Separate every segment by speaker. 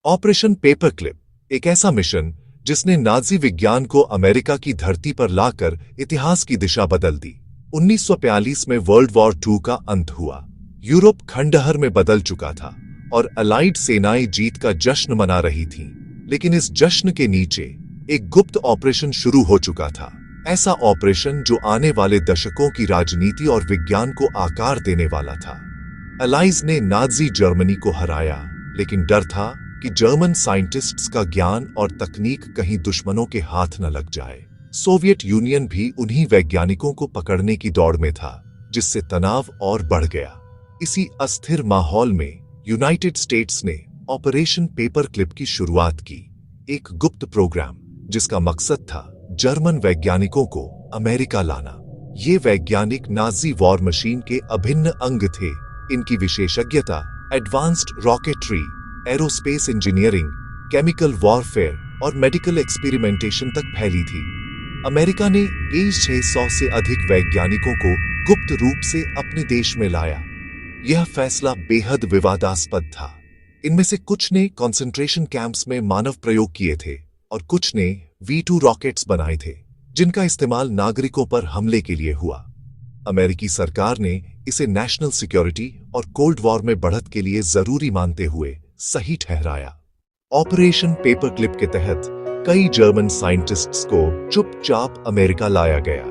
Speaker 1: Operation paperclip एक ऐसा mission जिसने नाजी विज्ञान को अमेरिका की धरती पर लाकर इतिहास की दिशा बदल दी। 1942 में वर्ल्ड वॉर II का अंत हुआ। यूरोप खंडहर में बदल चुका था और अलाइड सेनाएं जीत का जश्न मना रही थीं। लेकिन इस जश्न के नीचे एक गुप्त ऑपरेशन शुरू हो चुका था। ऐसा ऑपरेशन जो आने वाले दशकों की राजनीति और विज्ञान को आकार देने वाला था। अलाइज ने नाजी जर्मनी को हराया, लेकिन डर था कि जर्मन साइंटिस्ट्स का ज्ञान और तकनीक कहीं दुश्मनों के हाथ न लग जाए। सोवियत यूनियन भी उन्हीं वैज्ञानिकों को पकड़ने की दौड़ में था, जिससे तनाव और बढ़ गया। इसी अस्थिर माहौल में यूनाइटेड स्टेट्स ने ऑपरेशन पेपरक्लिप की शुरुआत की, एक गुप्त प्रोग्राम जिसका मकसद था जर्मन वैज्ञानिकों को अमेरिका लाना। ये वैज्ञानिक नाजी वॉर मशीन के अभिन्न अंग थे। इनकी विशेषज्ञता advanced rocketry, aerospace engineering, chemical warfare और मेडिकल एक्सपेरिमेंटेशन तक फैली थी। अमेरिका ने 600 से अधिक वैज्ञानिकों को गुप्त रूप से अपने देश में लाया। यह फैसला बेहद विवादास्पद था। इनमें से कुछ ने कंसंट्रेशन कैंप्स में मानव प्रयोग किए थे और कुछ ने V2 रॉकेट्स बनाए थे, जिनका इस्तेमाल नागरिकों पर हमले के लिए हुआ। अमेरिकी सरकार ने इसे नेशनल सिक्योरिटी और कोल्ड वॉर में बढ़त के लिए जरूरी मानते हुए सही ठहराया। ऑपरेशन पेपरक्लिप के तहत कई जर्मन साइंटिस्ट्स को चुपचाप अमेरिका लाया गया।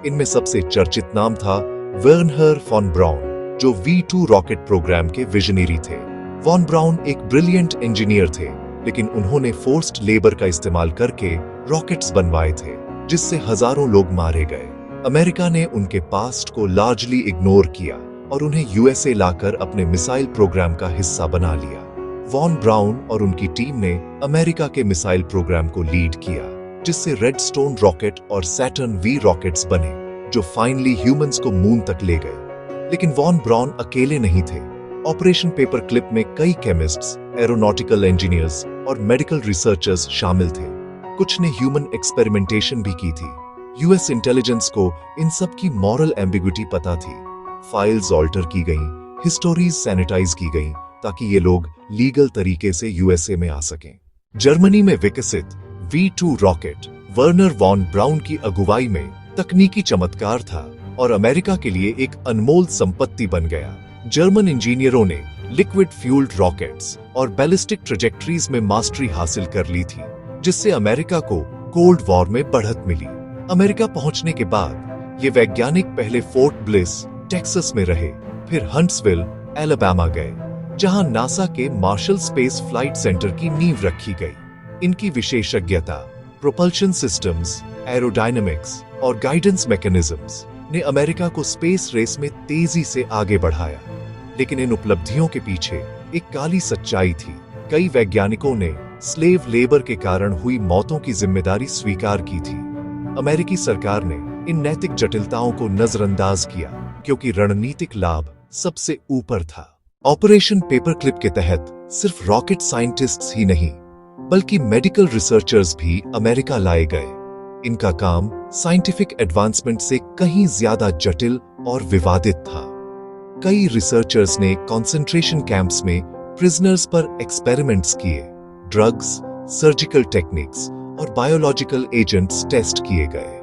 Speaker 1: इनमें सबसे चर्चित नाम था वर्नहर फॉन ब्राउन, जो V2 रॉकेट प्रोग्राम के विजनरी थे। वॉन ब्राउन एक ब्रिलियंट इंजीनियर थे, लेकिन उन्होंने फोर्स्ड लेबर का इस्तेमाल करके रॉकेट्स बनवाए थे, जिससे हजारों लोग मारे गए। अमेरिका ने उनके पास्ट को लार्जली इग्नोर किया और उन्हें USA लाकर अपने मिसाइल प्रोग्राम का हिस्सा बना लिया। वॉन ब्राउन और उनकी टीम ने अमेरिका के मिसाइल प्रोग्राम को लीड किया, जिससे रेडस्टोन रॉकेट और सैटर्न V रॉकेट्स बने, जो फाइनली ह्यूमंस को मून तक ले गए। लेकिन वॉन ब्राउन अकेले नहीं थे। ऑपरेशन पेपरक्लिप में कई केमिस्ट्स, एरोनॉटिकल इंजीनियर्स और मेडिकल रिसर्चर्स शामिल थे। कुछ ने ह्यूमन एक्सपेरिमेंटेशन भी की थी। US इंटेलिजेंस को इन सब की मॉरल एम्बिग्विटी पता थी। फाइल्स ऑल्टर की गईं, हिस्टोरीज सैनिटाइज की गईं, ताकि ये लोग लीगल तरीके से USA में आ सकें। जर्मनी में विकसित V2 rocket Werner von brown की अगुवाई में तकनीकी चमत्कार था और अमेरिका के लिए एक अनमोल संपत्ति बन गया। जर्मन इंजीनियरों ने लिक्विड फ्यूल्ड रॉकेट्स और बैलिस्टिक ट्रेजेक्टरीज में मास्टरी हासिल कर ली थी, जिससे अमेरिका को कोल्ड वॉर में बढ़त मिली। अमेरिका पहुंचने के बाद ये वैज्ञानिक पहले फोर्ट ब्लिस, टेक्सास में रहे, फिर हंट्सविल, एलाबामा गए, जहां नासा के मार्शल स्पेस फ्लाइट सेंटर की नींव रखी गई। इनकी विशेषज्ञता प्रोपल्शन सिस्टम्स, एरोडायनेमिक्स और गाइडेंस मैकेनिज्म्स ने अमेरिका को स्पेस रेस में तेजी से आगे बढ़ाया। लेकिन इन उपलब्धियों के पीछे एक काली सच्चाई थी। कई वैज्ञानिकों ने स्लेव लेबर के कारण हुई मौतों की जिम्मेदारी स्वीकार की थी। अमेरिकी सरकार ने इन नैतिक जटिलताओं को नजरअंदाज किया, क्योंकि रणनीतिक लाभ सबसे ऊपर था। ऑपरेशन पेपरक्लिप के तहत सिर्फ रॉकेट साइंटिस्ट्स ही नहीं, बल्कि मेडिकल रिसर्चर्स भी अमेरिका लाए गए। इनका काम साइंटिफिक एडवांसमेंट से कहीं ज्यादा जटिल और विवादित था। कई रिसर्चर्स ने कंसंट्रेशन कैंप्स में प्रिजनर्स पर एक्सपेरिमेंट्स किए। ड्रग्स, सर्जिकल टेक्निक्स और बायोलॉजिकल एजेंट्स टेस्ट किए गए।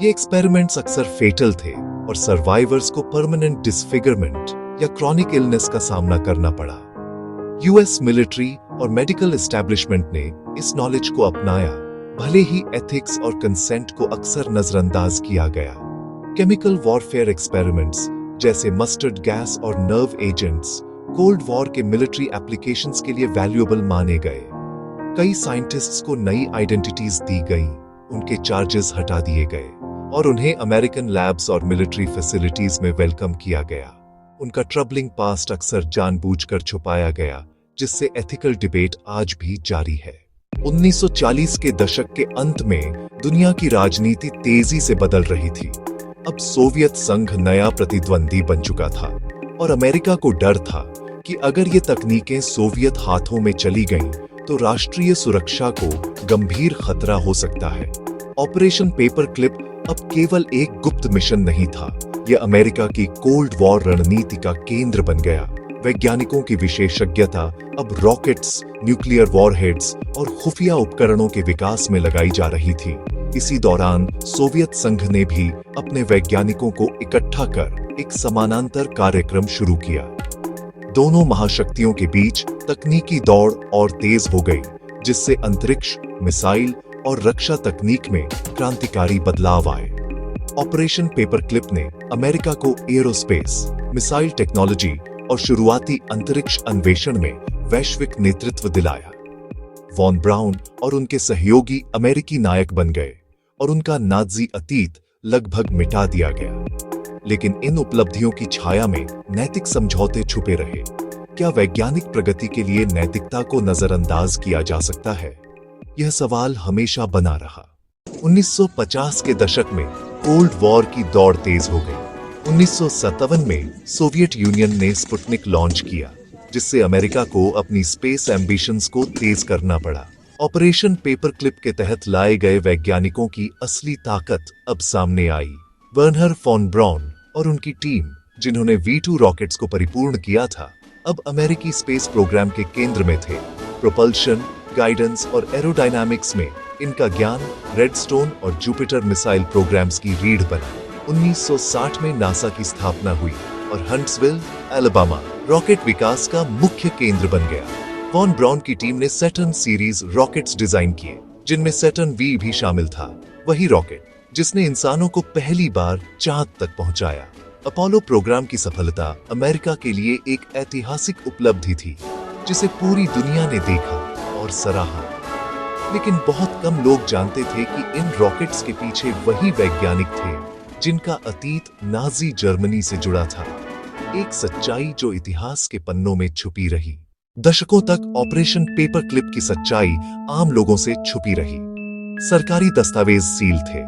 Speaker 1: ये एक्सपेरिमेंट्स अक्सर फेटल थे और सर्वाइवर्स को परमानेंट डिसफिगरमेंट या क्रॉनिक इलनेस का सामना करना पड़ा। US मिलिट्री और मेडिकल एस्टैब्लिशमेंट ने इस नॉलेज को अपनाया, भले ही एथिक्स और कंसेंट को अक्सर नजरअंदाज किया गया। केमिकल वॉरफेयर एक्सपेरिमेंट्स जैसे मस्टर्ड गैस और नर्व एजेंट्स कोल्ड वॉर के मिलिट्री एप्लीकेशंस के लिए वैल्यूएबल माने गए। कई साइंटिस्ट्स को नई आइडेंटिटीज दी गईं, उनके चार्जेस हटा दिए गए और उन्हें अमेरिकन लैब्स और मिलिट्री फैसिलिटीज में वेलकम किया गया। उनका ट्रबलिंग पास्ट अक्सर जानबूझकर छुपाया गया, जिससे एथिकल डिबेट आज भी जारी है। 1940 के दशक के अंत में दुनिया की राजनीति तेजी से बदल रही थी। अब सोवियत संघ नया प्रतिद्वंदी बन चुका था और अमेरिका को डर था कि अगर ये तकनीकें सोवियत हाथों में चली गईं, तो राष्ट्रीय सुरक्षा को गंभीर खतरा हो सकता है। ऑपरेशन पेपरक्लिप अब केवल एक गुप्त मिशन नहीं था, यह अमेरिका की कोल्ड वॉर रणनीति का केंद्र बन गया। वैज्ञानिकों की विशेषज्ञता अब रॉकेट्स, न्यूक्लियर वॉरहेड्स और खुफिया उपकरणों के विकास में लगाई जा रही थी। इसी दौरान सोवियत संघ ने भी अपने वैज्ञानिकों को इकट्ठा कर एक समानांतर कार्यक्रम शुरू किया। दोनों महाशक्तियों के बीच तकनीकी दौड़ और तेज हो गई, जिससे अंतरिक्ष, मिसाइल और रक्षा तकनीक में क्रांतिकारी बदलाव आए। ऑपरेशन पेपरक्लिप ने अमेरिका को एयरोस्पेस, मिसाइल टेक्नोलॉजी और शुरुआती अंतरिक्ष अन्वेषण में वैश्विक नेतृत्व दिलाया। वॉन ब्राउन और उनके सहयोगी अमेरिकी नायक बन गए और उनका नाज़ी अतीत लगभग मिटा दिया गया। लेकिन इन उपलब्धियों की छाया में नैतिक समझौते छुपे रहे। क्या वैज्ञानिक प्रगति के लिए नैतिकता को नजरअंदाज किया जा सकता है? यह सवाल हमेशा बना रहा। 1950 के दशक में कोल्ड वॉर की दौड़ तेज हो गई। 1957 में सोवियत यूनियन ने स्पुतनिक लॉन्च किया, जिससे अमेरिका को अपनी स्पेस एम्बिशंस को तेज करना पड़ा। ऑपरेशन पेपरक्लिप के तहत लाए गए वैज्ञानिकों की असली ताकत अब सामने आई। वर्नर फॉन ब्राउन और उनकी टीम, जिन्होंने V2 रॉकेट्स को परिपूर्ण किया था, अब अमेरिकी स्पेस प्रोग्राम के केंद्र में थे। प्रोपल्शन, गाइडेंस और एरोडायनामिक्स में इनका ज्ञान रेडस्टोन और जुपिटर मिसाइल प्रोग्राम्स की रीढ़ बना। 1960 में नासा की स्थापना हुई और हंट्सविल, अलाबामा रॉकेट विकास का मुख्य केंद्र बन गया। वॉन ब्राउन की टीम ने सैटर्न सीरीज रॉकेट्स डिजाइन किए, जिनमें सैटर्न V भी शामिल था, वही रॉकेट जिसने इंसानों को पहली बार चांद तक पहुंचाया। अपोलो प्रोग्राम की सफलता अमेरिका के लिए एक ऐतिहासिक उपलब्धि थी, जिसे पूरी दुनिया ने देखा और सराहा। लेकिन बहुत कम लोग जानते थे कि इन रॉकेट्स के पीछे वही वैज्ञानिक थे जिनका अतीत नाजी जर्मनी से जुड़ा था। एक सच्चाई जो इतिहास के पन्नों में छुपी रही। दशकों तक ऑपरेशन पेपरक्लिप की सच्चाई आम लोगों से छुपी रही। सरकारी दस्तावेज सील थे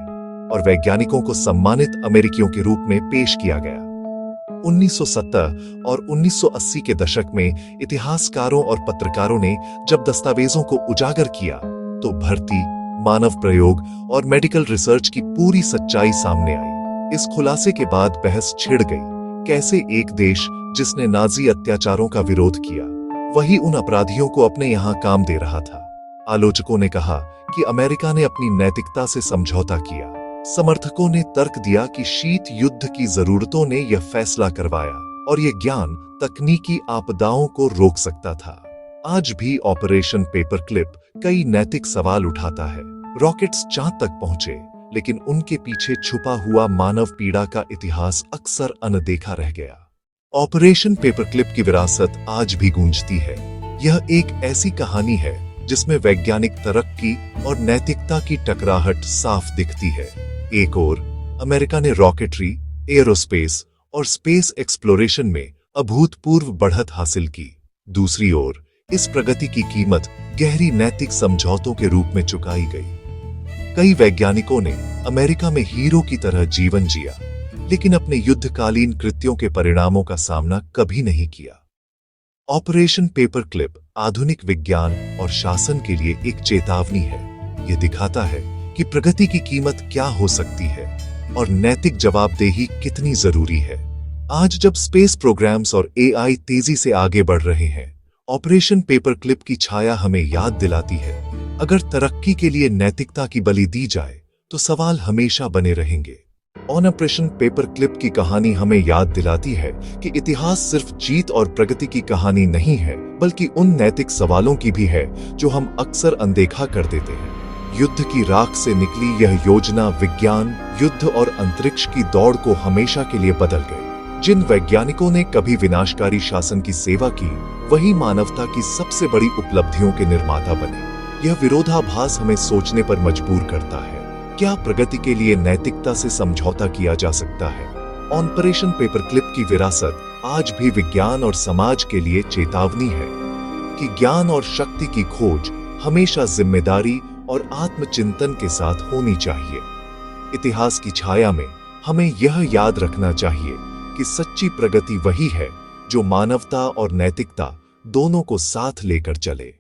Speaker 1: और वैज्ञानिकों को सम्मानित अमेरिकियों के रूप में पेश किया गया। 1970 और 1980 के दशक में इतिहासकारों और पत्रकारों ने जब दस्तावेजों को उजागर किया, तो भर्ती, मानव प्रयोग और मेडिकल रिसर्च की पूरी सच्चाई सामने आई। इस खुलासे के बाद बहस छिड़ गई। कैसे एक देश जिसने नाजी अत्याचारों का विरोध किया, वही उन अपराधियों को अपने यहां काम दे रहा था। आलोचकों ने कहा कि अमेरिका ने अपनी नैतिकता से समझौता किया। समर्थकों ने तर्क दिया कि शीत युद्ध की जरूरतों ने यह फैसला करवाया और यह ज्ञान तकनीकी आपदाओं को रोक सकता था। आज भी ऑपरेशन पेपरक्लिप कई नैतिक सवाल उठाता है। रॉकेट्स चांद तक पहुंचे, लेकिन उनके पीछे छुपा हुआ मानव पीड़ा का इतिहास अक्सर अनदेखा रह गया। ऑपरेशन पेपरक्लिप की विरासत आज भी गूंजती है। यह एक ऐसी कहानी है जिसमें वैज्ञानिक तरक्की और नैतिकता की टकराहट साफ दिखती है। एक ओर अमेरिका ने रॉकेटरी, एयरोस्पेस और स्पेस एक्सप्लोरेशन में अभूतपूर्व बढ़त हासिल की। दूसरी ओर इस प्रगति की कीमत गहरी नैतिक समझौतों के रूप में चुकाई गई। कई वैज्ञानिकों ने अमेरिका में हीरो की तरह जीवन जिया, लेकिन अपने युद्धकालीन कृत्यों के परिणामों का सामना कभी नहीं किया। ऑपरेशन पेपरक्लिप आधुनिक विज्ञान और शासन के लिए एक चेतावनी है। यह दिखाता है कि प्रगति की कीमत क्या हो सकती है और नैतिक जवाबदेही कितनी जरूरी है। आज जब स्पेस प्रोग्राम्स और AI तेजी से आगे बढ़ रहे हैं, ऑपरेशन पेपरक्लिप की छाया हमें याद दिलाती है, अगर तरक्की के लिए नैतिकता की बलि दी जाए तो सवाल हमेशा बने रहेंगे। ऑपरेशन पेपरक्लिप की कहानी हमें याद दिलाती है कि इतिहास सिर्फ जीत और प्रगति की कहानी नहीं है, बल्कि उन नैतिक सवालों की भी है जो हम अक्सर अनदेखा कर देते हैं। युद्ध की राख से निकली यह योजना विज्ञान, युद्ध और अंतरिक्ष की दौड़ को हमेशा के लिए बदल गई। जिन वैज्ञानिकों ने कभी विनाशकारी शासन की सेवा की, वही मानवता की सबसे बड़ी उपलब्धियों के निर्माता बने। यह विरोधाभास हमें सोचने पर मजबूर करता है, क्या प्रगति के लिए नैतिकता से समझौता किया जा सकता है? ऑपरेशन पेपरक्लिप की विरासत आज भी विज्ञान और समाज के लिए चेतावनी है कि ज्ञान और शक्ति की खोज हमेशा जिम्मेदारी और आत्मचिंतन के साथ होनी चाहिए। इतिहास की छाया में हमें यह याद रखना चाहिए कि सच्ची प्रगति वही है जो मानवता और नैतिकता दोनों को साथ लेकर चले।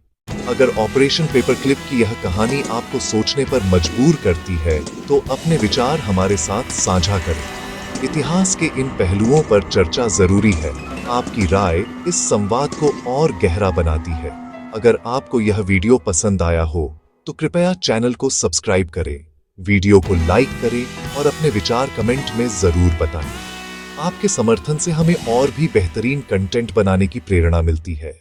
Speaker 1: अगर ऑपरेशन पेपरक्लिप की यह कहानी आपको सोचने पर मजबूर करती है, तो अपने विचार हमारे साथ साझा करें। इतिहास के इन पहलुओं पर चर्चा जरूरी है, आपकी राय इस संवाद को और गहरा बनाती है। अगर आपको यह वीडियो पसंद आया हो तो कृपया चैनल को सब्सक्राइब करें, वीडियो को लाइक करें और अपने विचार कमेंट में जरूर बताएं। आपके समर्थन से हमें और भी बेहतरीन कंटेंट बनाने की प्रेरणा मिलती है।